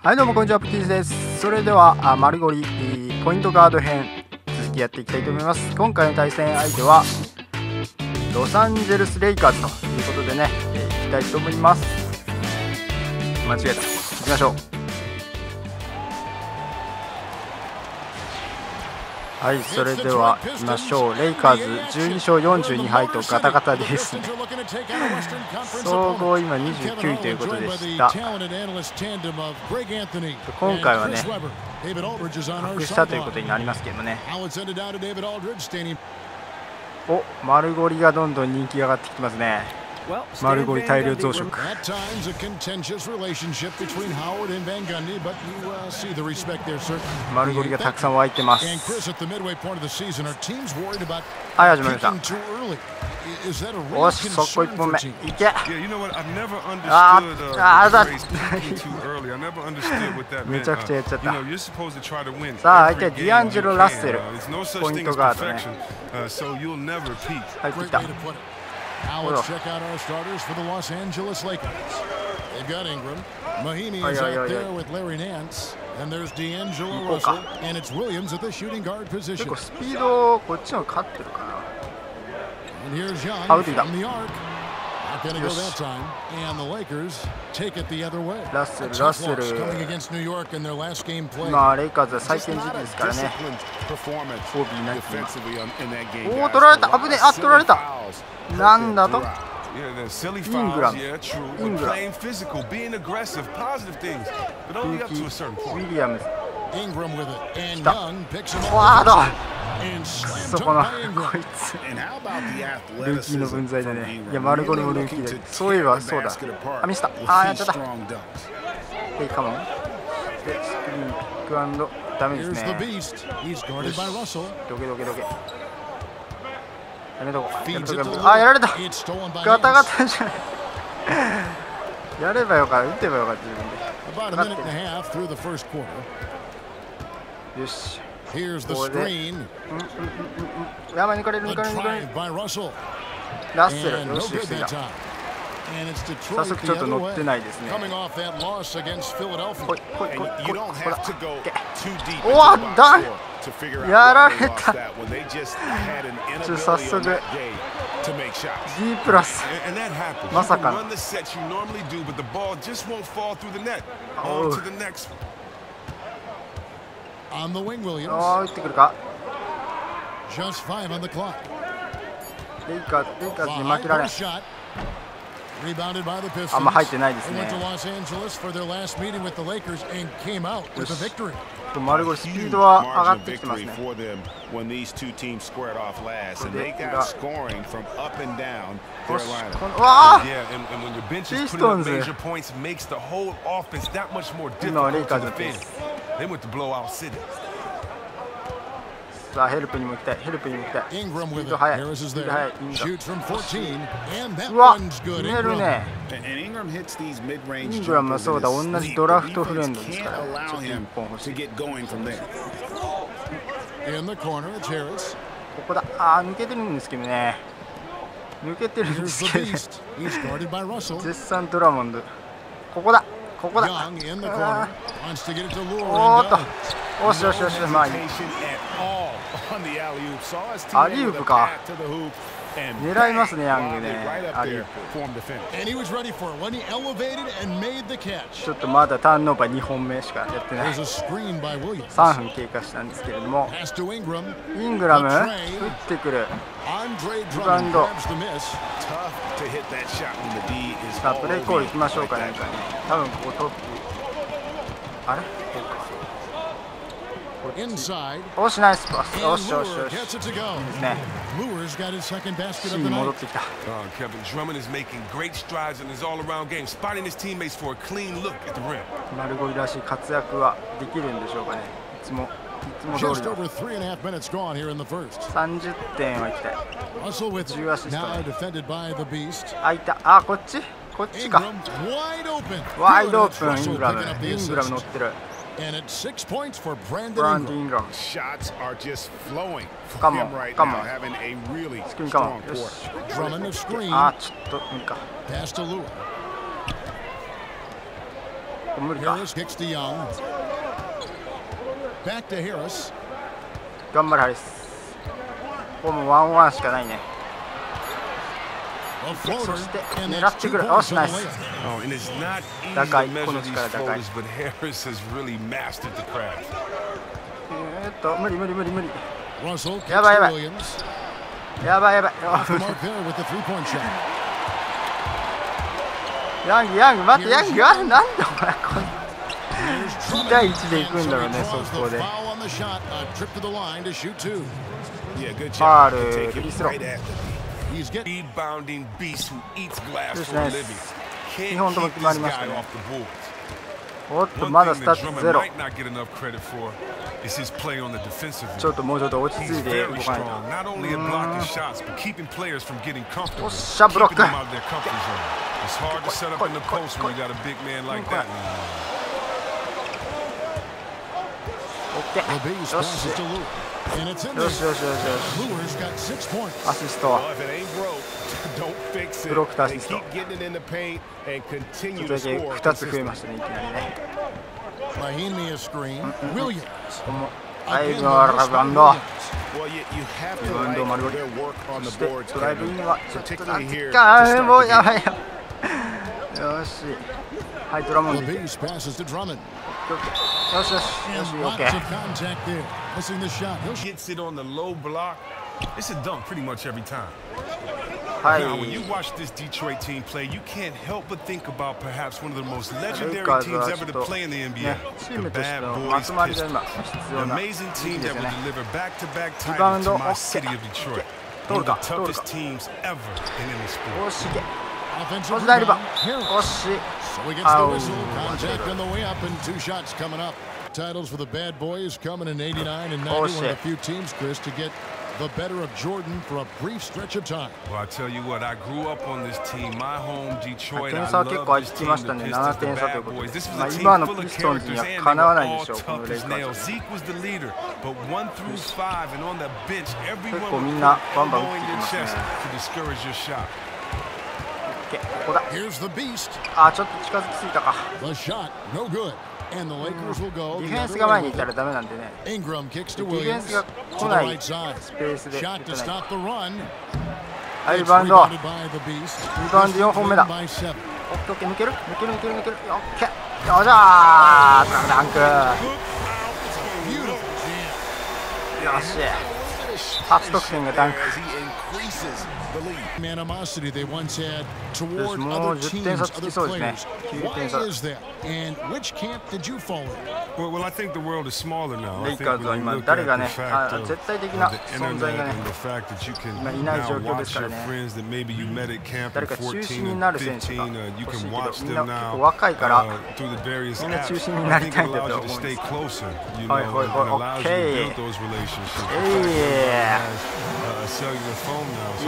はいどうもこんにちは、プティーズです。それでは丸ゴリポイントガード編続きやっていきたいと思います。今回の対戦相手はロサンゼルスレイカーズということでね、いきたいと思います。間違えた、いきましょう。はい、それでは行きましょう。レイカーズ12勝42敗とガタガタですね。総合今29位ということでした。今回はね、格下ということになりますけどね。お、丸ゴリがどんどん人気が上がってきてますね。丸ゴリ大量増殖。丸ゴリがたくさん湧いてます。はい、始まりました。おし、速攻1本目いけ。めちゃくちゃやっちゃった。さあ相手はディアンジェロラッセル、ポイントガードね。入ってきた。Now let's check out our starters for the Los Angeles Lakers. They've got Ingram. Mahimi is out there with Larry Nance. And there's D'Angelo Russell. And it's Williams at the shooting guard position. 結構スピードこっちの勝ってるかな。And here's Young from the arc. Not going to go that time. And the Lakers take it the other way. ラッセル、ラッセル。今レイカーズは再建時期ですからね。オービーなき。おお、取られた。危ねえ。あ、取られた。なんだと。イングラム、イングラム、ウィリアムズ、来た。ワード。そこのこいつルーキーの分際だね。いや、丸ゴリもルーキーで、そういえばそうだ。あ、ミスった。あ、やっちゃった。ヘイカモンでスクリーンピックアンドダメですね。よし、どけどけどけ。やめとこう。あ、やられた。ガタガタじゃない。やればよかった、打てばよかった。自分でよし、ここでやばい、抜かれる抜かれる抜かれる。ラッセル、よし、防いだ。早速ちょっと乗ってないですね。ほいほいほいほら、おわっだんやられた。ちょっと早速 D プラス、まさかの。ああ、打ってくるか。レイカーズに負けられん。あんま入ってないですね。よし、丸ゴリスピードは上がってきてますね。よし、うわあ、ピストンズ。今はレイカーズのペース。さあヘルプにも行きたい、ヘルプにも行きたい。スピード速い、スピード速い。うわ、決めるね。イングラムはそうだ、同じドラフトフレンドですから、ちょっと1本欲しい。ここだ。ああ、抜けてるんですけどね。抜けてるんですけどね。絶賛ドラモンド。ここだ、ここだ。おーっと、よしよしよし、まあいい。アリウープか。狙いますね、ヤングね。アリウープ。ちょっとまだターンオーバー2本目しかやってない。3分経過したんですけれども、イングラム打ってくる。リバウンド。さあプレーコールいきましょうかね。多分ここトップ。あれ、こうか。おし、ナイスパス。よしよしよし、いいですね。C に戻ってきた。丸ゴリらしい活躍はできるんでしょうかね。いつも通りの30点はいきたい。10アシストね。あ、いた。あ、こっちこっちか。ワイドオープン。イングラム、イングラム乗ってる。And it's 6 points for Brandon Ingram. Shots are just flowing from him right now, having a really strong quarter. Drummond the screen. Pass to Lua. 無理か。頑張れハリス。ここもワンワンしかないね。そして狙ってくる。よしナイス。打開、この力打開。無理無理無理無理。やばいやばいやばいやばい。ヤングヤング待って、ヤングなんでお前こん2対1でいくんだろうね。速攻でファール、フリースロー。2本とも決まりましたね。おっとまだスタッツゼロ。ちょっともうちょっと落ち着いて動かないと。おっしゃブロック。よしよしよしよしよし。アシスト。ブロックとアシスト。ちょっとだけ2つ増えましたね、いきなりね。アイブのラブアンド。運動丸ごり。そしてドライブインはちょっとなんてか、もうやばいやばい。よし。はい、ドラモンド。よしよしよし、オッケー。はい。レイカーズはちょっとね、チームとしてのまとまりが今必要な時期ですよね。リバウンド、オッケー。通るか、通るか。おしいけ。おし大リバウンド。おし。Titles for the bad boys coming in 89 and 90. One of the few teams, Chris, to get the better of Jordan for a brief stretch of time. Well, I tell you what, I grew up on this team. My home, Detroit. 点差は結構開きましたね。7点差ということで、今のピストンズにはかなわないでしょう、このレイカーズ。結構みんなバンバン打ってきますね。ここだ。あ、ちょっと近づきすぎたか。ディフェンスが前にいたらダメなんでね。ディフェンスが来ないスペースで打たない。はい、リバウンド。リバウンド4本目だ。オッケーオッケー、抜ける抜ける抜ける抜ける。オッケー。よっしゃー、スラムダンク。よし。初得点がダンク。よし、もう10点差つきそうですね。9点差。レイカーズは今、誰がね、絶対的な存在がね、今いない状況ですからね。誰か中心になる選手が欲しいけど、みんな結構若いから、みんな中心になりたいんだと思うんです。はいはいはい、オッケー。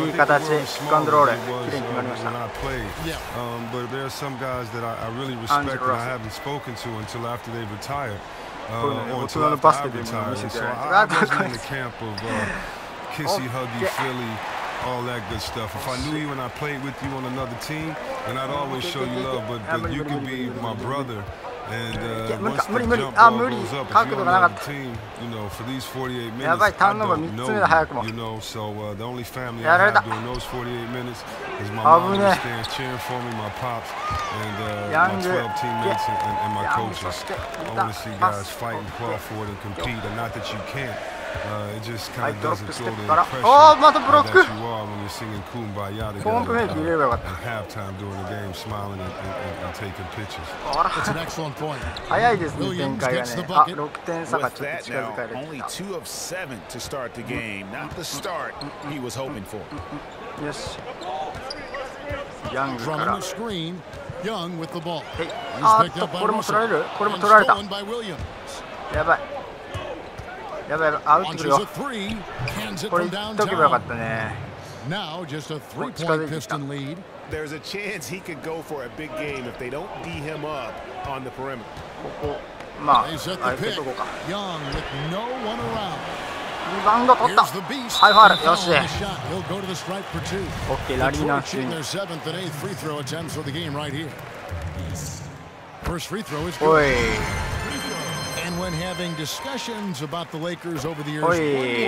いい形、ピックアンドロール、きれいに決まりました。アンジェロラッセル。こういうの大人のバスケでも見せてやらないと。all that good stuff. If I knew you and I played with you on another team, then I'd always show you love. But you could be my brother. And once the jump ball goes up, if you're on another team, you know, for these 48 minutes, I don't know, you know. So the only family I have during those 48 minutes is my mom who stands cheering for me, my pops, and my 12 teammates and my coaches. I want to see guys fight and claw for it and compete, and not that you can't. It just kind of doesn't throw the impression that you are when you're singing Kumbaya together at halftime during the game, smiling and taking pictures. That's an excellent point. 早いですね、展開がね。あ、6点差がちょっと近づかれてきた。Only 2 of 7 to start the game, not the start he was hoping for. よし。ヤングから。あっと、これも取られる？これも取られた。やばい。やばいやばい、あ、打ってくるよ。これ言っとけばよかったね。近づいてきた。There's a chance he could go for a big game if they don't D him up on the perimeter. ここ、まあ、あれ蹴っとこうか。リバウンド取った。ハイファウル、よし。オッケー、ラリーナーシーン。First free throw is おい good. And when having discussions about the Lakers over the years, お one い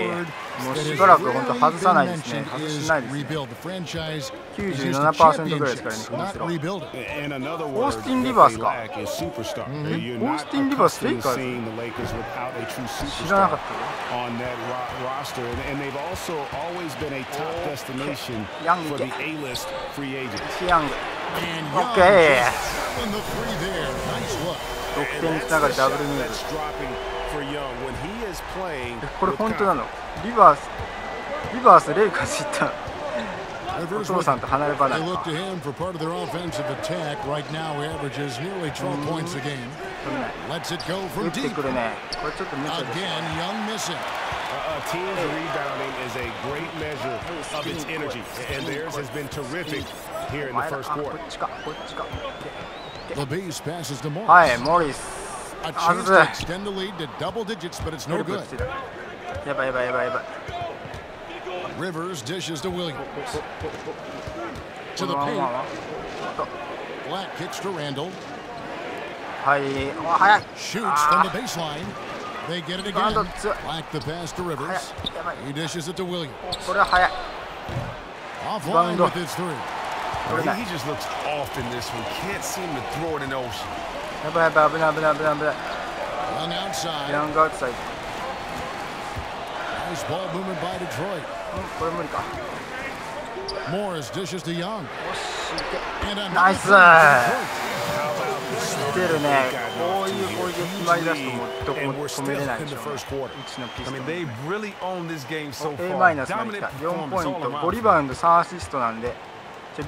word もう that し has ばらく本当 rarely 外さな been いですね mentioned 外し is ないですね rebuild. The franchise is used to 97% ぐらいですからね championships, フリー not スロー rebuilding. And another オー word スティン・リ that バー they スか lack is superstar. You're オー not スティン・リバースレイ accustomed カ to ーズ seeing the Lakers without a true 知らなかっ superstar たよ on that roster, and they've also always been a top destination Young for the again. A-list free agents. ヤング And Okay. Young just selling the three there. Nice look. 得点につながるダブルミー That's dropping for Young when he is playing. これ with 本当な confidence. のリバースレイカーズ行ったお Rivers 父 with さんと離れ They 離れ look to him for part of their offensive attack. Right now, he averages nearly 12 points a game. 取れない Lets it go 打 from って deep. くるねこれちょっと無茶です Again, Young missing. A team's rebounding is a great measure of its energy, and theirs has been terrific here in お the 前ら first あこ quarter. っちかこっちか The Beast passes to Morris. はいモリス A 外 chance す to extend the lead to double digits, but it's ヘ no ルプ good. してたやばいやばいやばいやばい Rivers dishes to Williams. こ To の the まま paint. は Black kicks to Randall. はいあ早い Shoots あ from the baseline. They get it バンド again. 強い Black the pass to 早 Rivers. いやばい He dishes it to Williams. これは早い Offline Bando. with his three. He just looks off in this one. Can't seem to throw it in the ocean. やばいやばい危ない危ない危ない危ない Young outside. ヤングアウトサイド Nice ball movement by Detroit. これ無理か Morris dishes to Young. よしいけ And another ナイス three for Detroit. 出るねこういう攻撃決まりだすともうどこ And も we're 止め still れない in で the しょ first quarter. うちのピス I ト mean, ン they really own this game so A far. マイナスまで来 Dominant た4ポイン performance ト all 5 リ around. バウンド3アシストなんで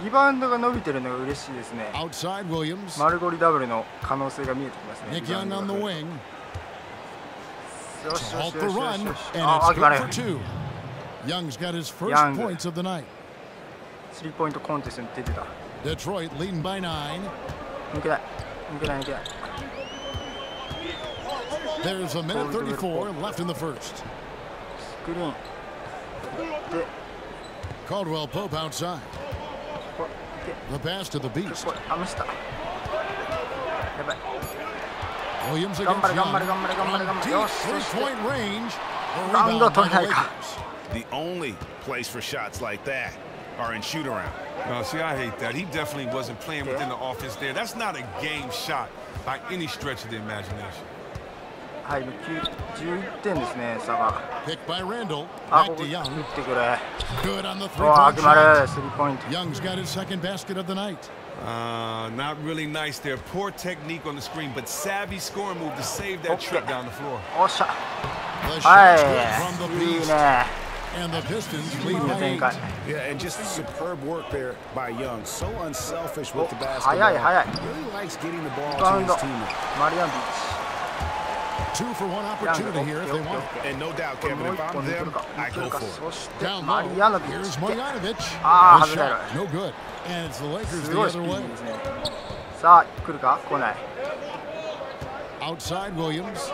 リバウンドが伸びてるのが嬉しいですね Outside Williams. 丸ゴリダブルの可能性が見えてきますね Nick Young on the wing. よしよ Halt し the よしよ run. し And よし it's あ good 決まる for two. Young's got his first Young. points of the night. スリーポイントコンテストに出てた Detroit leading by 9. 抜けない抜けない抜けない There's a minute 34 left in the first. スクリーンで Caldwell Pope outside. これ The pass to the いけ Beast. これあ無視だやばい Williams 頑張 against れ頑張 Young. れ頑張れ頑張れ頑 From 張れ deep よしそして three-point range. A ラウンド rebound 取 by れな the いか Lakers. The only place for shots like that are in shoot around. No, see, I hate that. He definitely wasn't playing within the offense there. That's not a game shot by any stretch of the imagination. はい11点ですね差が Picked by Randall. あ Back ここ to 打 Young. ってくれ Good on the うわ three-point 決ま shot. るスリーポイント Young's got his second basket of the night. Not really nice there. Poor technique on the screen, but savvy scoring move to save that trip down the floor. おっしゃ The は shot's good from the いいい Beast. ね And the Pistons いい lead ね by 展 8. 開 Yeah, and just superb work there by Young. So unselfish with the 早い basketball. 早い Really likes getting the ball リバウ to ンド his teammates. マリアンビッ 2 for 1 opportunity here if they want it. And no doubt, チ Kevin, もう if 一本 I'm 抜け them, るか I 抜け go るか for it. そして Down マ low. リアノビッ Here's チ Marjanovic. ああ The 外れる shot, no good. And it's the Lakers す the ごいスピ other ーディ way. ーですねさあ来るか来ない Outside Williams.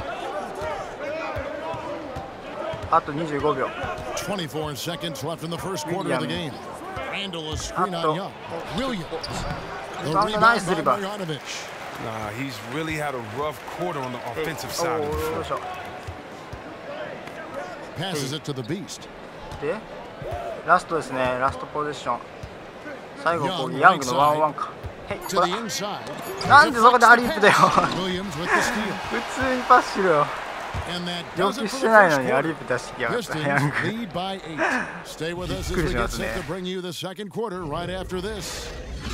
あと25秒 24 seconds left in the first quarter of the game. Randall a screen on Young. Williams. The Found a rebound nice by rebound. Marjanovic. Nah, he's really had a rough quarter on the お offensive お side of the よ floor. いしょ Passes it to the Beast. でラストですねラストポゼッション最後こう Young ヤングのワンワンかへい To こ the れ inside. なんでそこでアリープだよ Williams with the steal. 普通にパスしろよ And that 要 does 求 it し for て the ないの first にアリ quarter. ープ出してきやがったヤン Pistons グ lead by 8. Stay with us as we get set to bring you the second quarter right after this.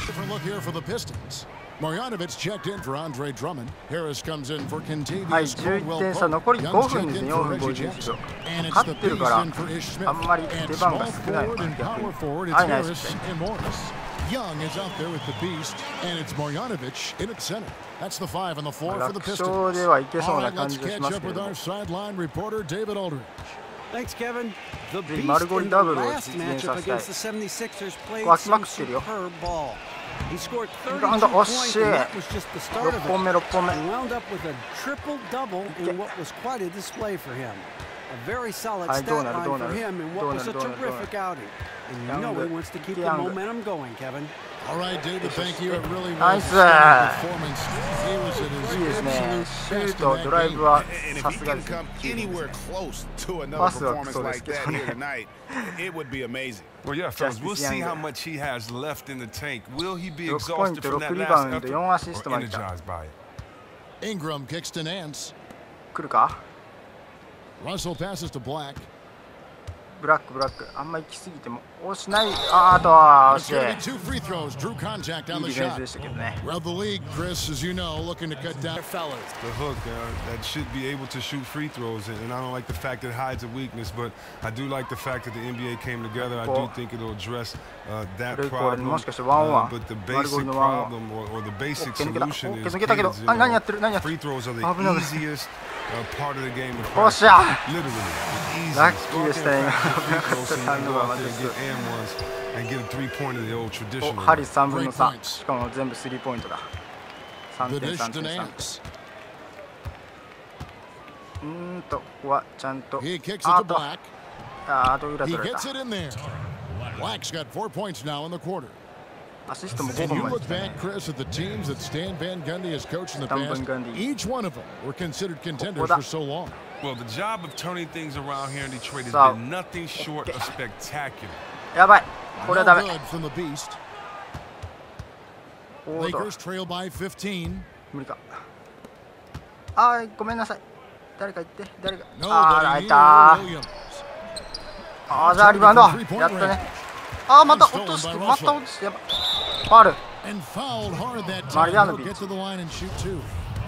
Different look here for the Pistons. Marjanovic checked in for Andre Drummond. Harris comes in for はい Contavious 11 Caldwell 点差 Pope. 残り Young 5分 checked です in ね for 4分 Reggie 51 Jackson. 秒 And it's 勝 the ってるか Beast ら in for Ish Smith. あんまり And 出番 small が少ない forward and 逆に power forward, it's はいナイス Harris and Morris. Young is out there with the Beast, and it's Marjanovic in at center. That's the 5 on the floor for the 楽勝 Pistons. ではいけそ All うな right, 感 let's じがし catch ます up けれ with ども our sideline reporter, David Aldridge. Thanks, Kevin. The ぜひ Beast 丸ゴリ in the ダブルを last 実現 matchup させたい against the 76ers played ここ開きま some くってるよ superb ball. He scored リ 32 バウンド惜 points, しい and that was just the start of 6本 it. 目6本目 He wound up with a triple-double in what was quite a display for him. very solid stat line for him in what was a terrific outing. And you know he wants to keep the momentum going, Kevin. All right, David, thank you. It really was Nice. a performance. He was at his いいですね。シュー absolute ト、 best ド in ライ that ブは And if さ he すが can ですね。 come anywhere close to another Pass up, performance so like it's that good. here tonight, it would be amazing. Well, yeah, fellas, Just we'll this see young how guy. much he has left in the tank. Will he be 6ポイン exhausted ト、 from that 6リバ last ウンド、 effort 4アシスト or まで来た。 energized by it? Ingram kicks to Nance. 来るか Russell passes to Black. ブラック、ブラック。あんま行き過ぎても惜しない。あとは It's 惜 going to be し two free throws. Drew contact い。い on い the ディフェンス shot. でしたけどね。 Well, the league, Chris, as you know, looking to cut down. Fellas. The hook that should be able to shoot free throws, and I don't like the fact that it hides a weakness, but I do like the fact that the NBA came together. I do think it'll address that ルイコールに problem. もしかしてワンワン。 But the マルゴリ basic のワンワン。 problem or the basic オッケー抜けた。オッ solution ケー is 抜けたけど。あ、何やってる何やってる free throws are the 危ない危ない easiest part of the game. おっしゃ Literally, the ラッ easiest. キーでしたね。今 Free 危なか throws った so you ター can ンオー go バー out ま there で and get and ones and get a three-pointer the old お traditional ハ way. リス3分の Great 3 points. しかも全部スリーポイントだ The 3点 dish 3 to 点3 Nance. ここはちゃんと He kicks it あ to と Black. あと裏 He 取れ gets た it in there. Black's got 4 points now in the quarter. アシストも5 And 本 you まで look 来たね back, Chris, at the teams that Stan Van Gundy has coached in the Stan past. Van Gundy. Each one of them were considered contenders Oda. for so long. Well, the job of turning things around here in Detroit has So- been nothing short of spectacular. やばいこれは No ダメ good from the Beast. おーと Lakers trail by 15. 無理かあーごめんなさい誰か言って誰か No, あー but 開い Williams. たあーじゃあリバウンドやったねあーまた落としてまた落としてやばいファウル And fouled hard that Mariano time. He'll beat. get to the line and shoot two.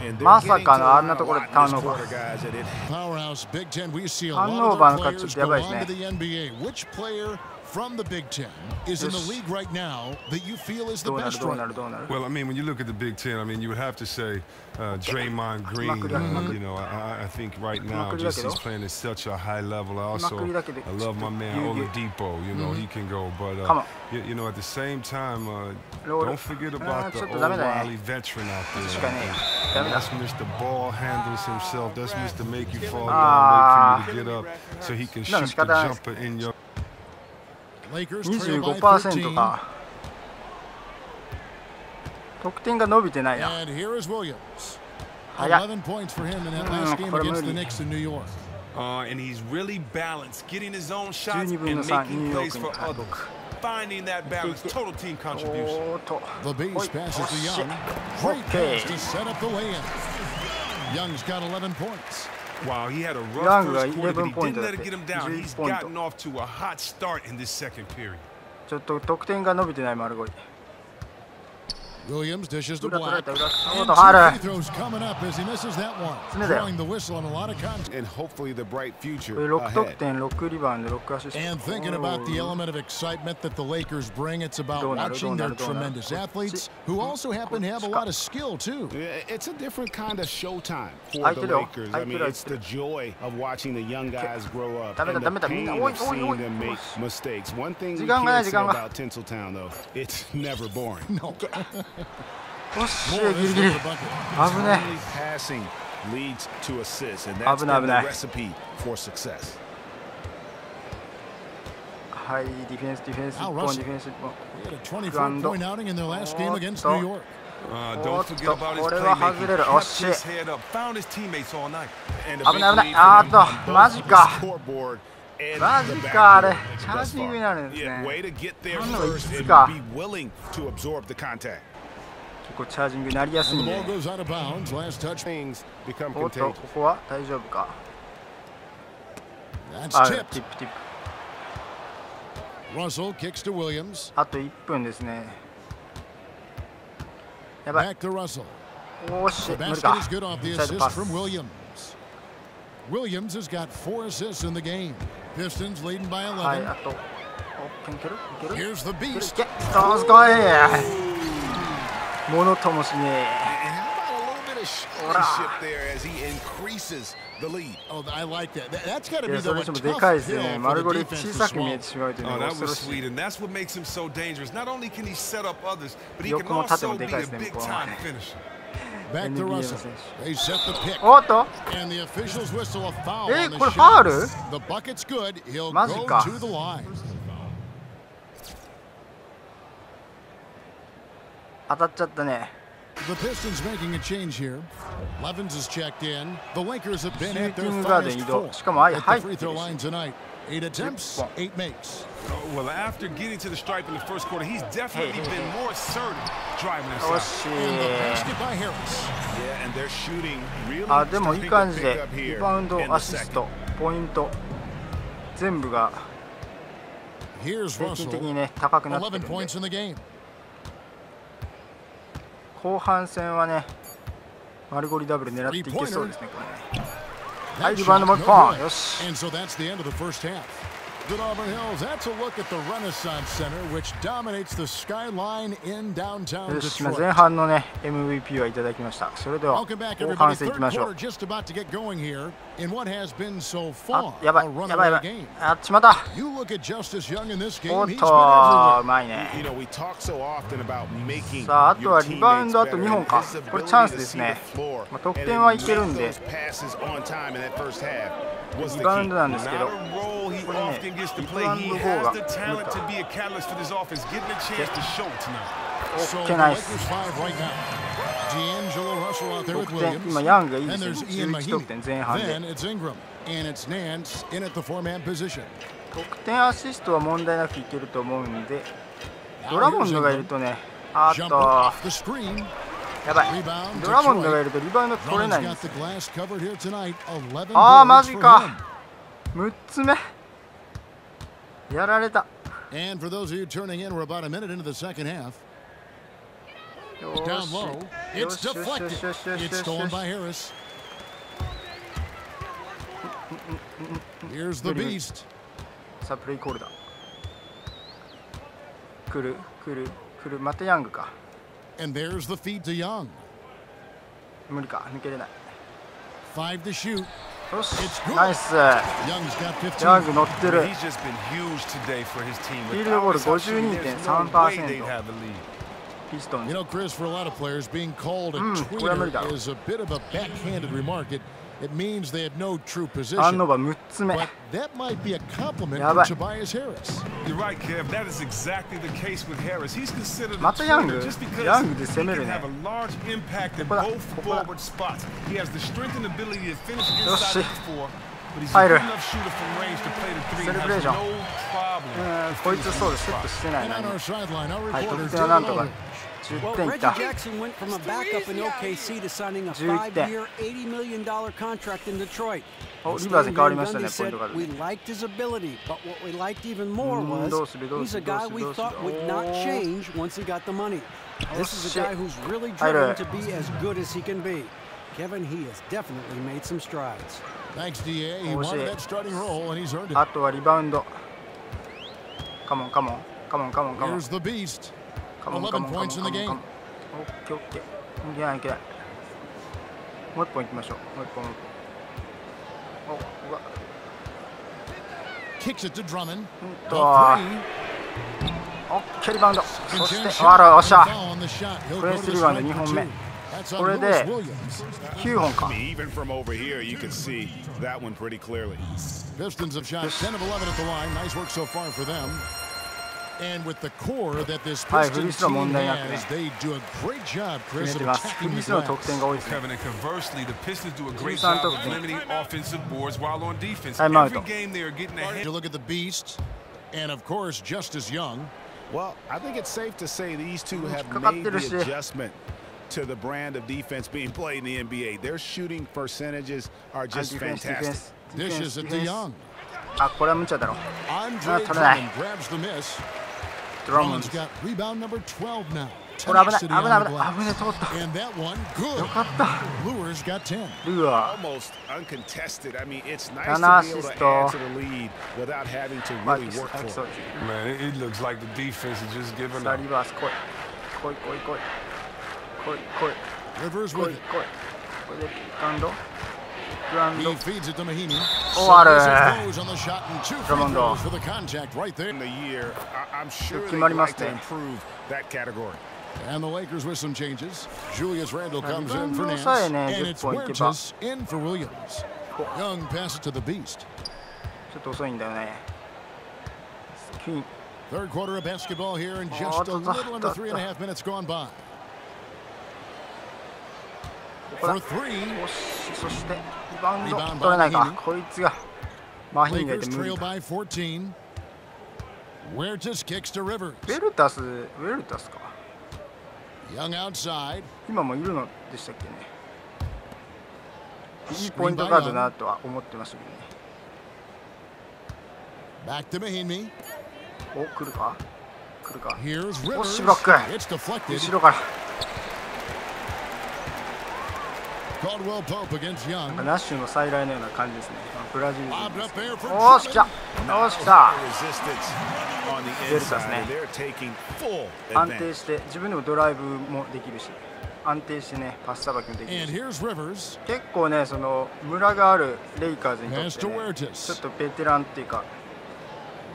And they're まさ getting か to の the あ line んな a ところで lot タ in ーン this オーバ quarter, ー guys. And it Powerhouse Big Ten. We see a ターン lot オー of バー their の数ちょっ players とや go ばいです on ね to the NBA. Which player from the Big Ten is in the Yes. league right now that you feel is the どうなる best どう right な now? るどうなる Well, I mean, when you look at the Big Ten, I mean, you would have to say Draymond Green. You know, I think right now, just he's playing at such a high level. I also I love my man Oladipo. You know, he can go. But you know, at the same time, don't forget about the old wily veteran out there. That's Mr. Ball handles himself. That's Mr. Make you fall down, wait for you to get up, so he can shoot the jumper in your. Lakers trail by 25% 13. か得点が伸びてないな And here is Williams. 早い 11 points for him in that last game against the Knicks in New York. And he's really balanced, getting his own shots 12 and 分の3 making ニューヨー plays クに for 獲 others. 得 Finding that balance, total team contribution. おーと The Beast おい passes お to し Young. Great pass to set up the lay-in. Young's got 11 points. Wow, he had a Young rough が first quarter, but he 11ポイン didn't トだっ let て it get him down. 11 He's ポイント gotten off to a hot start in this second period. ちょっと得点が伸びてない丸ゴリ Williams dishes to 裏取られ Black. た裏 And とハ two ル free throws coming up as he misses that one. 爪だよ Blowing the whistle on a lot of contact. and hopefully the bright future 6得 ahead. 点6リバウンド6アシスト And thinking about the element of excitement that the Lakers bring, it's about Donald, watching their Donald. tremendous athletes who also happen to have a lot of skill, too. Yeah, it's a different kind of showtime for I the tell you, Lakers. I I mean, tell you. it's the joy of watching the young guys grow up and Dame, the pain dame. Oi, of oi, oi. seeing them make mistakes. One thing we 時間がない can't 時 say 間が about Tinseltown, though, it's never boring. No. おっし More ギ is リギリ in the bucket. 危ね Only passing leads to assists, and that's been the recipe for success. はいディフェンスディフェンス1 Al 本 Russell. ディフェンス1本 He had a 24-point outing in their last game against New York. Don't forget about his これは外れる playmaking. 惜 Kept しい his head up, found his teammates all night. And a 危 big ない危ない lead あ for ー them っと on マ both ジ the か scoreboard and マ the ジかあれ backboard チャー thus ジング far. になるんです Yeah, ね way to get there あんなのい first つ and か be willing to absorb the contact. 結構チャージングになりやすい And ん the で ball goes out of bounds. Last touch. Things become おっと contagious. ここは大丈夫か That's あティ tipped. ップティップ Russell kicks to Williams. あと1分ですねやばい Back to Russell. おーし The 無理 basket か is good off the インサイド assist パス from Williams. Williams has got 4 assists in the game. Pistons leading by はい 11. あとおいけるいける Here's the いけるい Beast. けどうすこいものともしね And how about a little bit of showmanship there as he increases the lead? Oh, I like that. That's got to い be や the それ one にしてもで tough かいです hill ね for 丸 the ゴリ defense 小 to さく見 swallow. えてしまうという Oh, のが that 恐ろ was し sweet, い and that's what makes him so dangerous. Not only can he set up others, but he can 横も縦も also で be かい a ですね big 向こうは time finisher. Back to Russell. They set the pick. おっと And the officials whistle a foul こ on れ the ファー shot. ル The bucket's good. He'll マジ go か to the line. 当たっちゃったね。 The Pistons making a change here. Levens is checked in. The Lakers have been at their Shooting guard finest 移動。 full しかも相 at 入 the っ free てる throw し。 line tonight. 8 attempts, 8 makes. Well, after getting to the stripe in the first quarter, he's definitely been more assertive driving よ inside. し。 And the basket by Harris. Yeah, and they're shooting really あ、でもいい starting 感 to じ pick で up リ here バウンド、 in the アシス second. ト、ポイント全部が Here's 平均的 Russell. にね高くなってるん11で points in the game. 後半戦はね丸ゴリダブル狙っていけそうですねこれね。はい、リバウンドも1本。よし。 And so that's the end of the first half. Good Auburn Hills, that's a look at the Renaissance Center, which dominates the skyline in downtown よし、前 Detroit. 半のね MVP はいただきました。それでは Welcome back, 後 everybody. 半戦いき Third ましょ quarter う。 just about to get going here in what has been so あ far やば a いやばいや runaway ばい game. あっちまた。 You look at Justice Young in this お game, っ he's と been everywhere. うまいね。 You know, we talk so often about making さああとは your リバウン teammates ドあと better. 2本 And か。 his これチャン ability ス to です see ね the floor まあ得 and 点はい then ける make んで those passes on time in that first half was リ the バウン key. ドなんですけど Not a role he これね often gets to リ play. バウン He ドの方 has が the 無理 talent か to be a catalyst for this offense, getting a chance to show tonight. So OK the ナイ Lakers ス five right now. D'Angelo Russell out there with 得点 Williams. 今ヤングがいいで And す there's ね Ian 11得点前 Mahinmi. 半で Then it's Ingram. And it's Nance in at the four-man position. 得点アシストは問題なくいけると思うんでド Now ラモン here's ドがいる Ingram. とねあっ Jumper と off the screen. やばい Rebound ドラモンドが Detroit. いるとリバウンド取れないん Drummond's で got す the glass covered here tonight. 11ああマ boards ジ for か him. 6つ目やられた And for those of you turning in, we're about a minute into the second half. よ Down し low. よ It's しよしよし deflected. よしよしよし It's よし stolen by Harris. Here's the beast. さあプレイコールだ来る来る来るまたヤングか And there's the feed to Young. 無理か抜けれない 5 to shoot. よし It's good. ナイス Young's got ヤン 15. グ乗ってる He's just been huge today for his team. フィールドゴール Without his shooting, there's no way they'd 52.3% have the lead. ピストン You know, Chris, for a lot of players, being called a tweener is a bit of a backhanded remark. It means they have no true ターン position. オーバー6つ目 But that might be a compliment Yeah, for but- Tobias Harris. You're right, Kev. That is exactly the case with Harris. He's considered a またヤング tweener just because ヤングで he 攻め can るね have a large impact at ここだ both ここだ forward spots. He has the strength and ability to finish よし inside of the four, but he's a 入 good る enough shooter from range to play the three. セレ and ブレー has ション no problem. こいつそうですセットしてない And な on 今 our sideline, our はい reporter 得点はなんとか David 10 Well, 点いっ Reggie た Jackson went from a backup in OKC to signing a 11 5-year, $80 million contract in Detroit. お And リバーズに変わり Stan ました Van ね Gundy ポイント said ガード we liked his ability, but what we liked even more どう was するどう he's す a るどう guy する we どうする thought would not おー change once he got the money. This is a shit. guy who's really 入 driven る to be as good as he can be. Kevin, he has definitely made some strides. Thanks, DA. He 惜しい wanted that starting role, and he's earned it. あとはリバウンドカモンカモンカモンカモンカモン Here's the beast. カモンカモンカモン 11 points カ in the モン game. カモンオッケーオッケーいけないいけないもう一本いきましょうもう一本おうわ Kicks it to Drummond. と A オ three. ッケーリバウンドそ And し Jen て shot あらよっしゃ foul on the shot. He'll プレ go ス to リ the バウンド stripe 2 for 本 two. 目 That's こ on れ Lewis で Williams. 9本か Even from over here, you can see that one pretty clearly. Pistons have shot 10 of 11 at the line. Nice work so far for them. And with the core that this はいフリー Pistons スロー team 問題なくね has, they do a great job, 決め Chris, て of ますフ attacking リー the スローの得 glass. 点が多いですね Kevin, and conversely, the Pistons do a great 13 job of 得点 limiting offensive boards while on defense. Time out. Every game they are getting ahead. You look at the beast, and of course, Justice Young. Well, I think it's safe to say these two have 引っかかっ made てる the し adjustment to the brand of defense being played in the NBA. Their shooting percentages are はい just ディフェンスディフェン fantastic. スディフェン Dishes ス it ディ to フェン Young. スあこれは無茶だろ Andre 取れない Drummond grabs the miss. ドラモンド Drummond's got rebound number 12 now. これ危ない危 Tenacity ない on 危 the ない危 glass. ね通った And that one, よ good. かった Lures got 10. ルアー Almost uncontested. I mean, it's nice Ana to be able to asisto. add to the lead without having to マ really キス work 吐き for そう it. です Man, it looks like the defense is just giving さあ up. リバース来い来い来い来い来い来い Rivers 来い with 来い it. これでピックアンドピックアンド He feeds it to Mahinmi. Oh, out of Throws on the shot and 2 free Drummond. throws for the contact right there. In the year, I'm sure 決 they'd まります like to ね improve that category. And the Lakers with some changes. Julius Randle comes in for Nance, and it's Huertas in for Williams. Young passes to the Beast. ちょっと遅いんだよね。Third quarter of basketball here, and just a little under 3.5 minutes gone by. For three. そしてリバウンド取れないか。こいつがマヒンがいて無理。Lakers trail by 14. Huertas kicks to Rivers. ウェルタスか。Young outside. 今もいるのでしたっけね。いいポイントガードだなとは思ってましたけどね。Back to Mahinmi. お、来るか。Here's お Rivers. しブロック。 It's deflected. 後ろから。Caldwell Pope against Young. ナッシュの再来のような感じですね。ブラジル人。 Lobbed up there for おーし来た。よし来た。 ベルタスね。安定して自分でもドライブもできるし、安定してねパスさばきもできる And し。 here's Rivers. 結構ねそのムラがあるレイカーズにとって、ね、 Pass to ちょっ Huertas. とベテランっていうか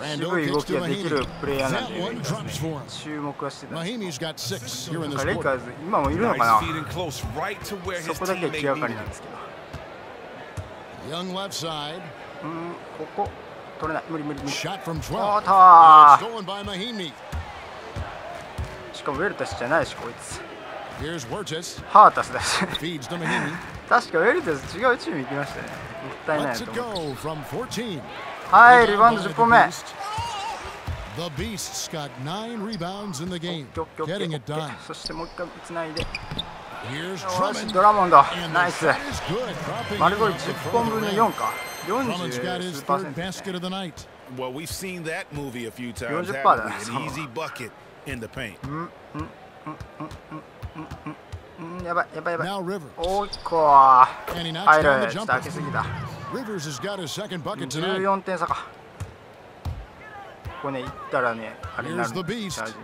Randle 渋い動 kicks き to ができる Mahinmi. プレイヤーなん That で、 one drops for him. 注目はしてたんですけ Mahimi's got 6 here in ど、 this レイカ quarter. ーズ今もいるのかな。 Close right to where そ his こだけ teammate 気がかり needed なん him. ですけど。Young left side. ここ取れない。無理。 Shot from お 12. ーたー。 Stolen by Mahinmi. しかもウェルタスじゃないしこいつ。 Here's Huertas. ハータスだし。 Feeds to Mahinmi. 確かウェルタス違うチーム行きましたね。もったいない Lets と it 思って。 go from 14. はい、リバウンド10本目。 The Beast's got 9 rebounds in the game. オッケー Getting it done. そしてもう一回つないで。 Here's よし Drummond. ドラモンド And ナ the イス。 shot is good. Dropping 丸 in ゴリ off the 10本分の front 4か。 Drummond's got 40 his 数パーセン third トです basket ね。 of the night. Well, we've seen that movie a few times. 40% haven't だ we? な。 An easy bucket in the paint. やばい。 Now Rivers. おいっこー。 And he knocks 入 down る。 the ちょっと開けす jumper. ぎだ。 Rivers has got his second bucket tonight. 14点差か。ここね、行ったらね、あれになる。 Here's the Beast. チャージ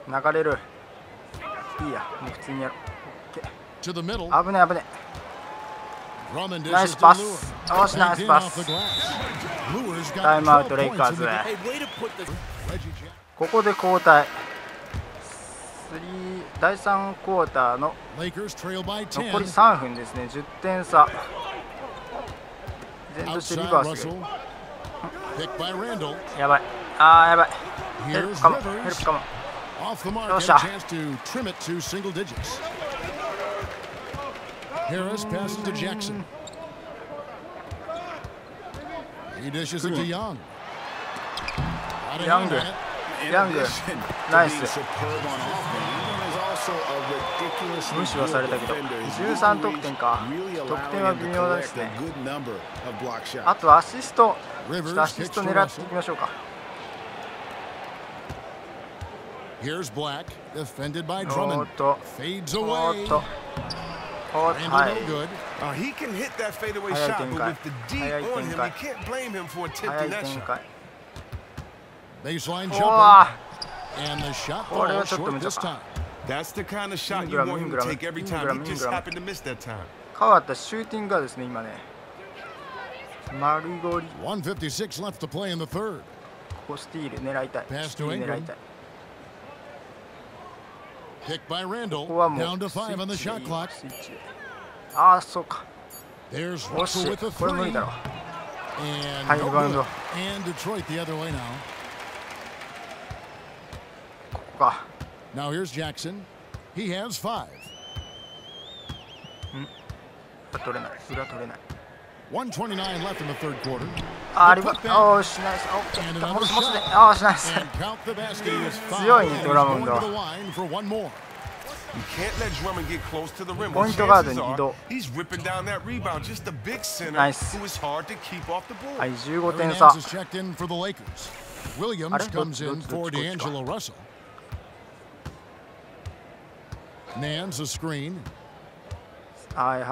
に流れる。いいや、もう普通にやる。To the middle. 危ね。 Drummond ナイ dishes ス to パス。 Lure. よし、ナイ Banked ス in パ off ス。 the glass. Lure's got タイムアウト 12レイカー points ズ in the へ。 game. Reggie Jackson. ここで交代。第3クォーターの Lakers trail by 残り10. 3分ですね。10点差。依然としてリ Outside バースが Russell. Picked by Randle. やばい。やばい。ヘル Here's プかも。 Rivers. Off the mark. Oh, Had a shot. chance to trim it to single digits. Harris passes to Jackson. He dishes it to Young. Out of Young. hand on it. ヤング、ナイス。 Superb on offense. Also a ridiculously 無視はされたけど、 good defender. 13得点か。 Really 得 allowing 点は him 微 to 妙です collect ね。 a good number of block shots. あとアシスト、ちょっ Rivers とアシス kicks ト to 狙ってい Russell. きましょうか。 Here's Black, defended by おー Drummond. っと、 Fades お away. ーっと、Randle はい no。good. He can hit that fadeaway High shot, but展開。 with the D 早い on 展 him, 開。 you can't blame him for 早 attempting い that 展 shot. 開。 Baseline お jumper. ー And the shot これは falls ちょっと short 無茶 this か。 time. That's the kind of shot you Ingram, want him to Ingram, take every time. Ingram, He just Ingram. happened to miss that time. 変わったシューティングがですね、今ね。丸ゴリ。 1:56 left to play in the third. ここスティール狙いたい。 Pass スティ to ール狙い Ingram. たい。 Picked by Randle. ここはもう Down to スイ 5 on the ッチでい shot い clock. スイッチで。そうか。 There's おし Russell with a これ無理 three. だろ。 And はい、 no リバウンド。 good. And Detroit the other way now. ここか。 Now here's Jackson. He has 5. 取れない。裏取れない。 1:29 left in the third quarter. リバウンド。おーし、ナイス。オッケー。もしもしで。し、ナイス。 And count the basket is 5. 強いね、 And ドラ he's モン going ド。 to the line for one more. You can't let Drummond get close to the rim. ポイ The ントガード chances に移 are 動。 he's ripping down that rebound. Just a big center Nice. who is hard to keep off the board. はい、15 Larry 点差。 Nance is checked in for the Lakers. Williams Are, comes in do- for do- do- D'Angelo Russell. Nance a screen. はい。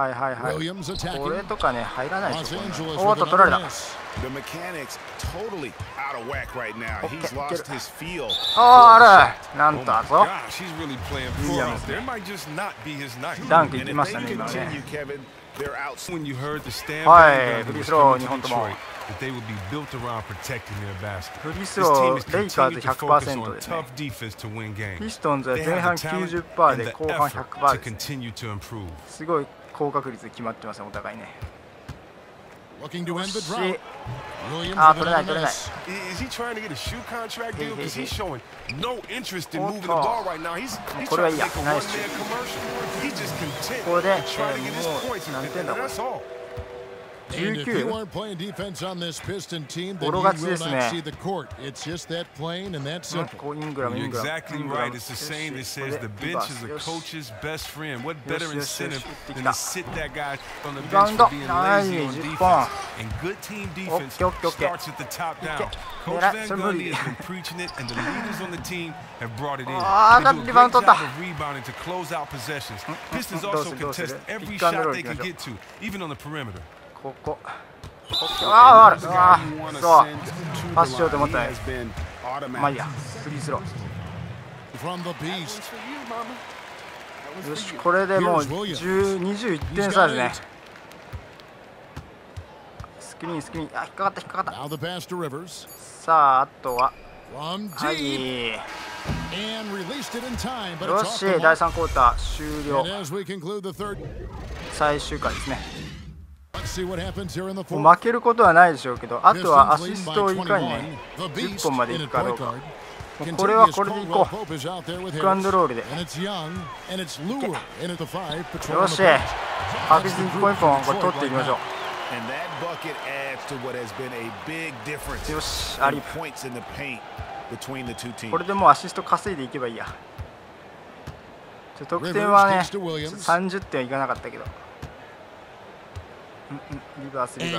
Williams これ attacking. とかね、入らないで Los しょ。 Angeles おっ with と、取られ another た。 miss. The mechanics totally out of whack right now. He's lost his feel. あら、なんとあぞ。ダンクいきましたね、今ね。はい、フリースロー2本とも。フリースロー、レイカーズ 100% ですね。ピストンズは前半 90% で後半 100% です、ね。すごい高確率で決まってますね、お互いね。あ、取れない取れない。これはいいや、ナイス。ここで、もう何点だこれ。19。ボロ勝ちですね。イングラム、イングラム。リバウンド、はい、10本。オッケーオッケーオッケー。狙い、それ無理。ああ、リバウンド取った。どうするどうする。ピックアンドロールいきましょう。ここ。ああ、ある。ああ、そう。パスしようと思ったね。まあいいや。フリースロー。よし、これでもう21点差ですね。スクリーン、スクリーン。あ、引っかかった、引っかかった。さあ、あとは。はい。よし、第3クォーター終了。最終回ですね。負けることはないでしょうけど、あとはアシストをいかにね、10本までいくかどうか。これはこれでいこう。ピックアンドロールで。よし、確実に1本1本これ取っていきましょう。よし、アリープ。これでもうアシスト稼いでいけばいいや。得点はね、30点はいかなかったけど。And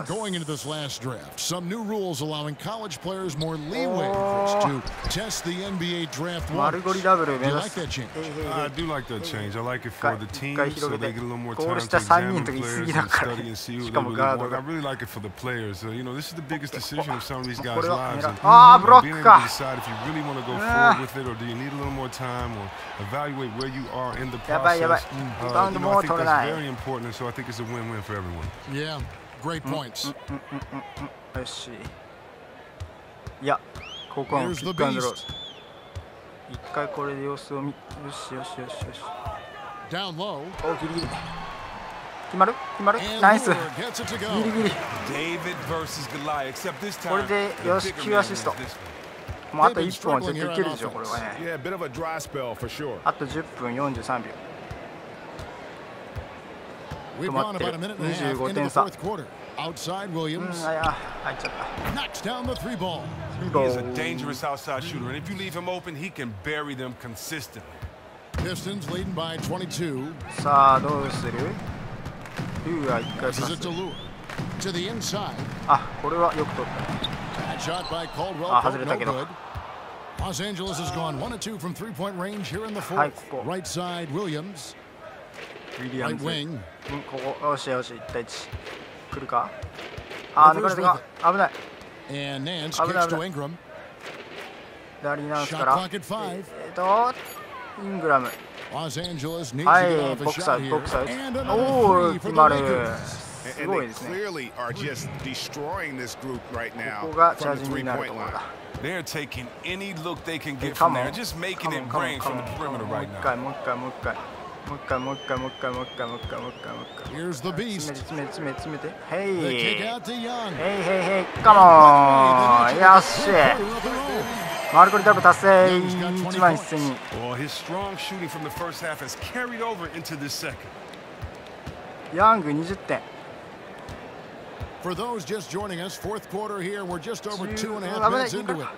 going into this last draft, some new rules allowing college players more leeway to test the NBA draft waters. Do you like that change? I do like that change. I like it for the team so they get a little more time to examine players and study and see what they really want. I really like it for the players. You know, this is the biggest decision of some of these guys' lives. And being able to decide if you really want to go forward with it or do you need a little more time or evaluate where you are in the process. I think that's very important, and so I think it's a win-win for everyone. Yeah, great points. よし。いや、ここはピックアンドロール。一回これで様子を見。よしよしよしよし。Down low. お、ギリギリ。決まる？決まる？ナイス。ギリギリ。これでよし、9アシスト。もうあと1本は絶対いけるでしょ、これはね。あと10分43秒。止まってる。25点差。Outside Williams. あ、いや、入っちゃった。Knocks down the three ball. He is a dangerous outside shooter, and if you leave him open, he can bury them consistently. Pistons leading by 22. さあ、どうする？ルーは1回パス。To the inside. あ、これはよく取った。あ、外れたけど。Los Angeles has gone 1 2 from three-point range here in the fourth. Right side Williams. Right wing. ここ、よしよし、1対1。来るか？あ、抜かれたか。危ない。And Nance kicks to Ingram. 左ナンスから。イングラム。はい、ボクサー、ボクサー。おお、決まる。すごいですね。ここがチャージになるところだ。They're taking any look they can get from there, just making it rain from the perimeter right now. もう一回。Here's the beast. 詰めて。ヘイ。カモン。よし。マルコリダブ達成。1万1000人。Well, his strong shooting from the first half has carried over into this second. ヤング20点。For those just joining us, fourth quarter here, we're just over 2.5 minutes into it.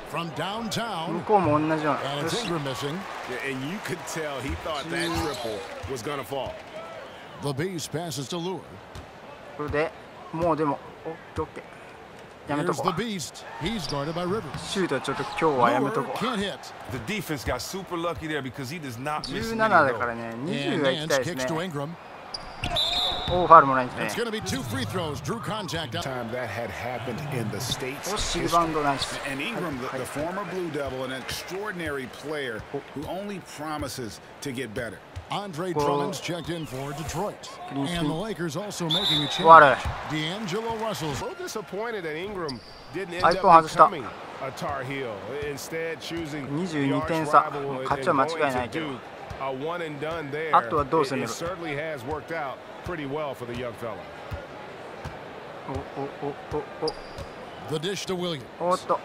From downtown, 向こうも同じような。and it's Ingram missing. And you could tell he thought that triple was going to fall. The beast passes to Lure. これでもうでもオッケー。やめとこう。Here's the beast. He's guarded by Rivers. シュートはちょっと今日はやめとこう。Can't hit. The defense got super lucky there because he does not miss. 17だからね、20が行きたいですね。おー、ファウルもないんです It's ね。 going to be 2 free throws. Drew contact. Time that had happened in the States. おし、リバウンドないし。 And Ingram, the former Blue Devil, an extraordinary player who only promises to get better. Andre Drummond's checked in for Detroit. And the Lakers also making a change. 終わる。 D'Angelo Russell's. So disappointed that Ingram didn't end あ、1本 up 外した。 becoming a Tar Heel. Instead, choosing 22点差。勝ちは間違いないけど。 a one and done there. あとはどう攻める？ It certainly has worked out pretty well for the young fella. お。 The dish to Williams. おっと、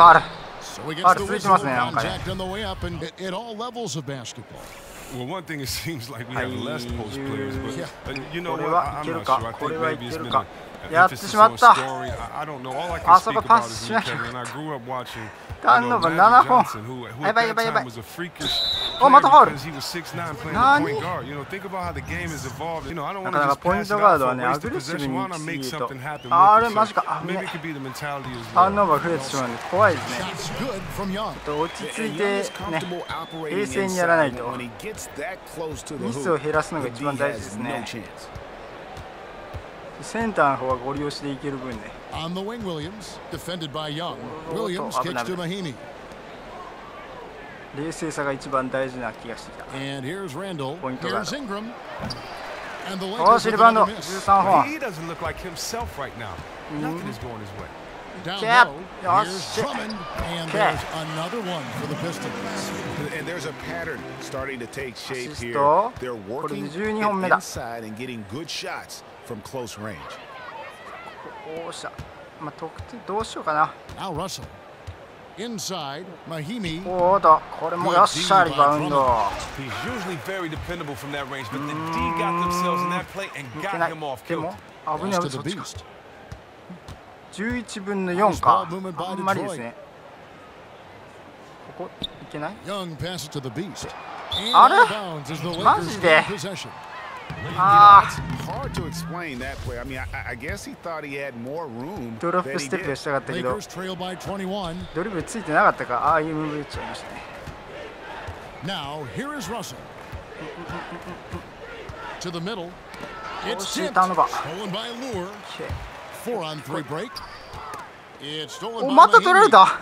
ある。 So he gets the whistle続いてますね、なんかね。 contact on the way up and at all levels of basketball. Well, one thing it seems like we have less post players, but you know こ what? れはい I'm ける not か sure. I これ think はい maybe け it's る been か an やってし emphasis まっ on た story. I don't know. All I あ can そ speak こパ about ス is しな Luke きゃ Kevin, and I grew up watching. ターンオーバー Magic 7本 Johnson, who やばい at やばいや that ばい time was a freakish お、またファウル because he was 6'9" playing the 何 point guard. You know, think about how the game has evolved. You know, I don't な want かな to か just ポイン pass ト it ガー out ドは for ね a ア wasted グレッシブ possession. に Why 行 not き make すぎると something happen あ with れ it? マジ So かあ maybe ね it could be the mentality as ター well. ンオーバー増えてしまうんで怖いですね Shots good from Young. 落ち着い And て Young ね is comfortable operating 冷静にやらない inside. と When he gets that close to the ミスを hoop, 減らすのが the 一 D 番大事です has no ね chance. センターの方がご利用していける分ね On the wing, Williams, defended by Young. Williams kicks to Mahimi. 冷静さが一番大事な気がしてきた And here's Randall. Point to Here's Randall. Ingram. And the お Lakers し、リ with バウンド another miss. 13本 He doesn't look like himself right now. Nothing is going his way. Down Cap. low. Oh, Here's shit. Drummond. And Cap. there's another one for the Pistons. And there's a pattern starting to take shape here. アシスト。 They're これで working 12本目だ inside and getting good shots from close range. おっしゃまあ得点どうしようかな Now Russell. Inside, Mahimi. おーとこれもよっしゃリバウンド He's usually very dependable from that range, but the D got themselves in that play and いけ got ない him off で kilter. も危ね Pass え to そ the っちか beast. 11分の4か Nice ball movement by あんまりですねここいけない Young passes to the beast. And あれ out of bounds as the マ Lakers ジで gain possession. あ It's hard to explain that play. I mean, I guess he thought he had more room ードロッ than プ he ステップ did. したかったけど Lakers trail by 21. ドリブルついてなかったかああいうムーブ打っちゃいましたね Now, here is Russell. To the middle. It's shit, tipped. turnover. Stolen by Lure. 4-on-3 break. It's stolen お by また取られ Mahimi. た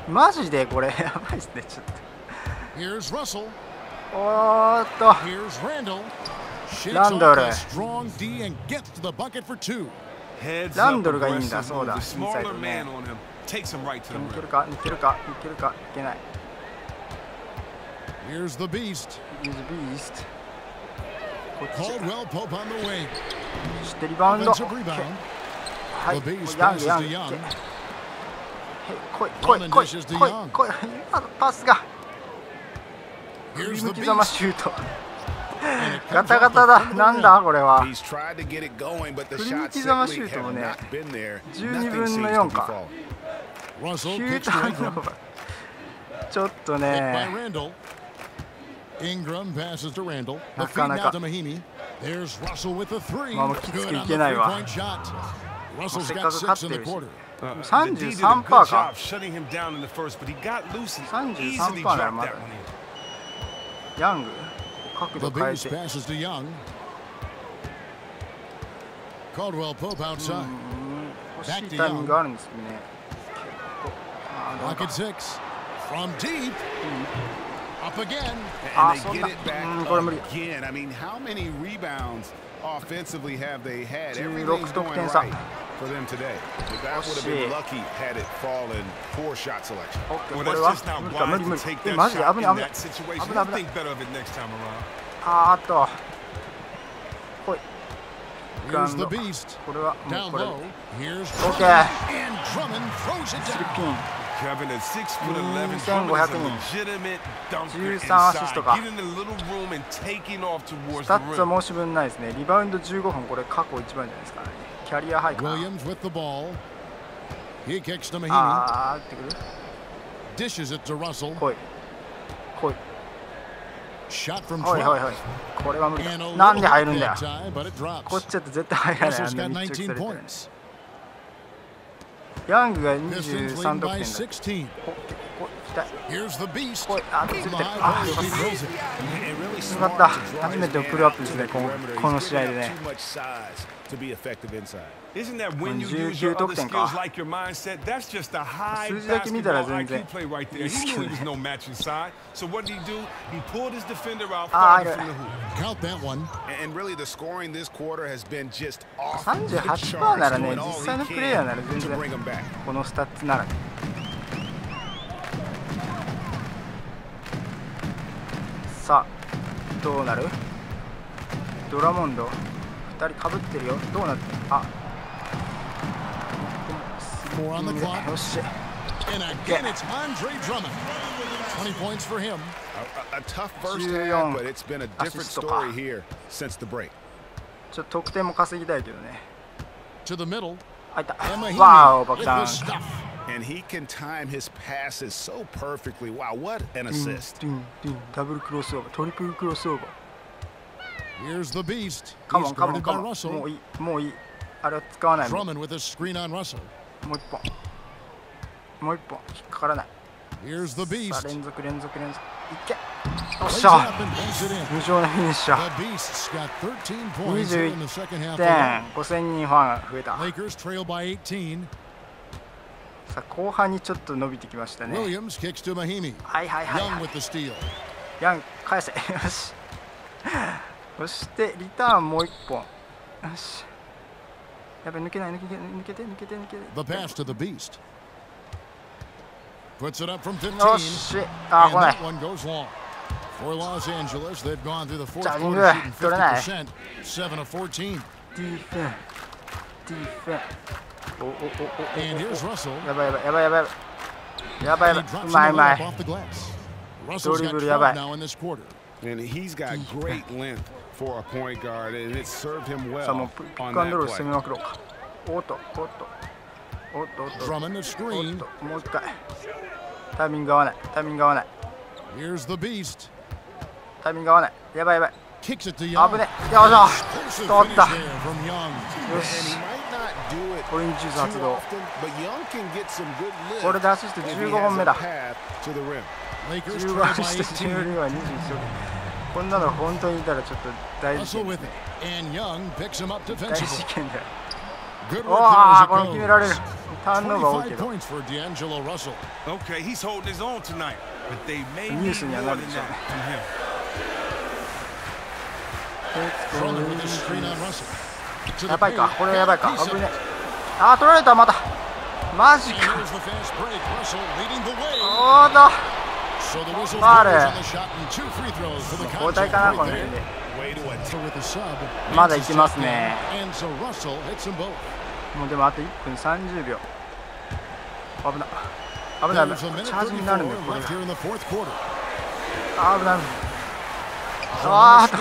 マジでこれやばいですねちょっ Here's Russell. とおーっと Here's Randall. Shakes Randall. off a strong D and gets to the bucket for 2. Heads Randall up, がいいん aggressive だそうだ move. The インサイ smaller ドね man on him takes him right to the いけ rim. るかいけるかいけるかいけない Here's the beast. イズビーストこっち Caldwell Pope on the wing. そしてリバウンド Offensive rebound. はい The beast ヤング passes ヤン to グ Young. 来い来い来い来い来い今のパスが振り Here's 向 the きざま beast. シュート And it ガ comes タ off ガ the タだ front of the なん rim. だこれは He's tried to get it going, but the 振り向 shots きざま simply シュートも have ね not been there. 12 Nothing 分 seems の to 4 be か Russell シュ kicks ート to ハン Ingram. ドオーバーちょっと Hit by ね Randall. Ingram passes to Randall. The な feed かな now か to Mahimi. There's Russell with the three. まあもうきつく Good い on け the ないわ three-point shot. Russell's せっ got かく勝 6 in って the るし quarter. The D did a 33% good か job shutting him down in the first, but he got loose and easily 33% なら dropped まだ that one in. ヤング角 The 度変え beast て passes to Young. Caldwell Pope outside. 欲しいタイミングがあるんですよねあー Pocket 6. From deep. Up again. And so they get it back これ無理 again. I mean, how many rebounds offensively have they had? 16 Everything's going 得点差 right for them today. But that would have been lucky had it fallen. Poor shot selection. オッケー Well, これ that's は just not 無理か無 wise 理無 to 理 take マ that ジで shot 危 in ない危ない that situation. 危ない You'll 危ない think better of it next time around. あーっと来い Here's the beast. これはもう Down これ low. Here's OK And Drummond throws it スリ down. ッピン Kevin at 6'11", 2500 Drummond is a legitimate dunker 13アシスト inside, か getting a little room and taking off towards ス the タッツ rim. は申し分ないですねリバウンド15本これ過去一番じゃないですかねキャリアハイかな Williams with the ball. He kicks to Mahimi. あー打ってくる Dishes it to Russell. 来い来い Shot from はいはい 12. はいこれは無理 And a だなん little で入るん bit だよ that time, but it こっ drops. ちだと絶対入らないあ Russell's んな got 密着 19 されてる points. ヤングが Pistons 23 leading 得 by 点だ 16. ここ来たい Here's the beast. 来いあずれ From て the る high あ post, よかっ he た drills it. It really よかった。初めてのプルアップですね、この試合でね。19得点か。数字だけ見たら全然いいですけどね。ああ、入る。38% ならね、実際のプレイヤーなら全然このスタッツならね。さあ、どうなる？ドラモンド2人かぶってるよ。どうなって、あ、よし。14アシストか。ちょっと得点も稼ぎたいけどね。あいた。わお、爆弾。And he can time his passes so perfectly. Wow, what an assist. ダブルクロスオーバー、トリプルクロスオーバー。Here's the beast. カモン、カモン、カモン。もういい、もういい。あれは使わないもん。もう一本。もう一本。引っかからない。さあ、連続。いけ。よっしゃ。無情なフィニッシャー。21点。5000人ファン増えた。さあ、後半にちょっと伸びてきましたね。はい。ヤン、返せ。よし。そして、リターンもう一本。よし。やべ、抜けて。よし。あ、来ない。チャージング、取れない。ディフェン。やばい。うまい。ドリブルやばい。And he's got great length for a point guard, and it served him well さあ、もうピックアンドロール攻めまくろうか。おっと。もう一回。タイミング合わない。やばい。危ね。よいしょ。通った。よし。オレンジジュース発動。これでアシスト15本目だ。15アシスト12は21本。こんなの本当にいたらちょっと大事件ですね。大事件だよ。おお、この決められる。ターンオーバー多いけど。ニュースにはなるでしょうね。やばいか、これやばいか、危ね。あー、取られた、また。マジか。おーっと。ファール。交代かな、この辺で。まだいきますね。もうでもあと1分30秒。危ない。チャージになるんだよ、これが。危ない。あーっと。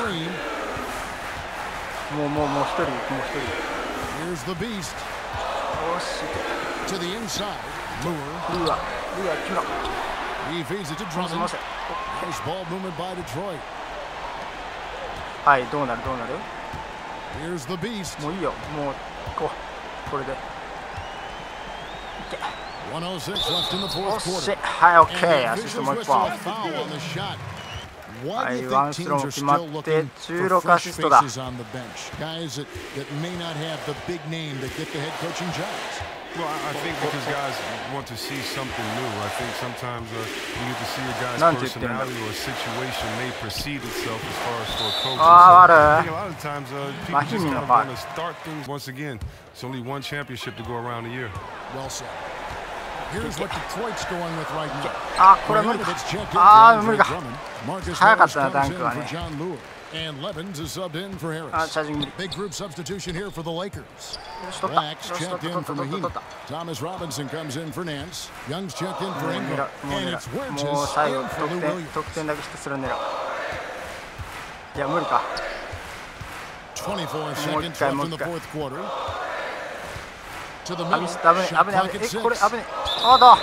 もう一人。よし。ルアキラ。はい、どうなる？もういいよ。もう行こう。これで。いけ。おっし。はい、オッケー。アシストもう一本。はい、ワンスローも決まって16アシストだ。なんて言ってるんだ。ああ、ある。マヒミのファウル。あ、これ無理か。ああ、無理か。早かったな、ダンクはね。あ、チャージング無理。よし、取った。もう最後、得点だけひたすら狙う。いや、無理か。もう一回。ミス、危ね。これ危ね。あだ。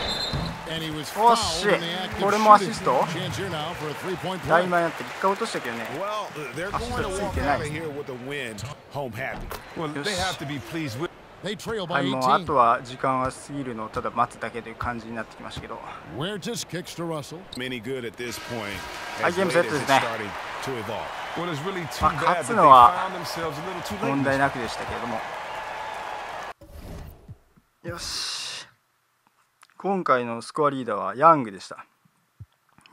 おっし。これもアシスト？大前やって1回落としたけどね。アシストついてないですね。よし。はい、もうあとは時間が過ぎるのをただ待つだけという感じになってきましたけど。はい、ゲームセットですね。勝つのは問題なくでしたけれども。よし。今回のスコアリーダーはヤングでした。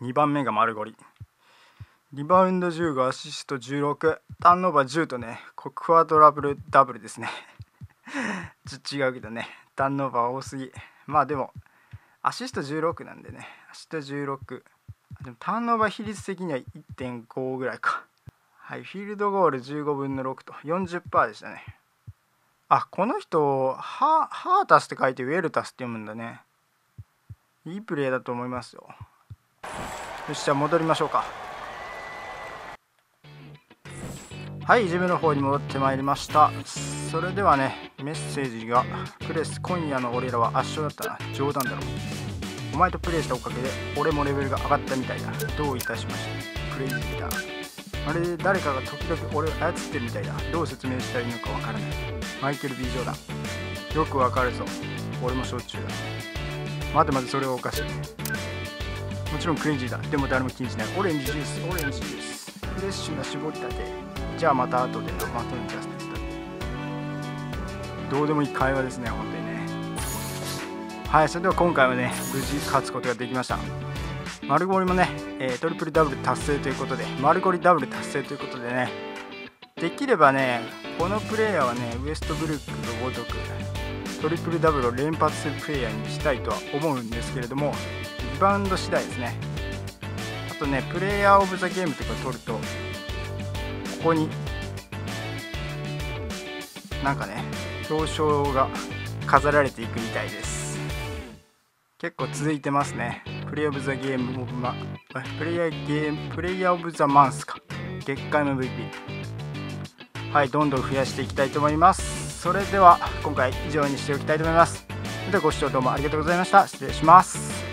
2番目がマルゴリ。リバウンド15、アシスト16、ターンオーバー10とね、クワドラブルダブルですね。違うけどね、ターンオーバー多すぎ。まあでも、アシスト16なんでね、アシスト16。でもターンオーバー比率的には 1.5 ぐらいか。はい、フィールドゴール15分の6と 40% でしたね。あ、この人、ハータスって書いてウェルタスって読むんだね。いいプレーだと思いますよ。よし、じゃあ戻りましょうか。はい、ジムの方に戻ってまいりました。それではね、メッセージがクレス、今夜の俺らは圧勝だったな。冗談だろ。お前とプレイしたおかげで俺もレベルが上がったみたいだ。どういたしまして。クレイジーだ。あれ、誰かが時々俺を操ってるみたいだ。どう説明したらいいのかわからない。マイケル B ジョーダン。よくわかるぞ。俺もしょっちゅうだ。待て待て、それはおかしい。もちろんクレイジーだ。でも誰も気にしない。オレンジジュース、オレンジジュース。フレッシュな絞りたて。じゃあまた後でまとめちゃって。どうでもいい会話ですね、本当にね。はい、それでは今回はね、無事勝つことができました。マルゴリもね、トリプルダブル達成ということで、マルゴリダブル達成ということでね、できればね、このプレイヤーはね、ウエストブルックのごとく、トリプルダブルを連発するプレイヤーにしたいとは思うんですけれども、リバウンド次第ですね。あとね、プレイヤーオブザゲームとか取ると、ここに、なんかね、表彰が飾られていくみたいです。結構続いてますね。プレイヤーオブザゲーム、プレイヤーオブザマンスか。月間 MVP。はい、どんどん増やしていきたいと思います。それでは今回以上にしておきたいと思います。それではご視聴どうもありがとうございました。失礼します。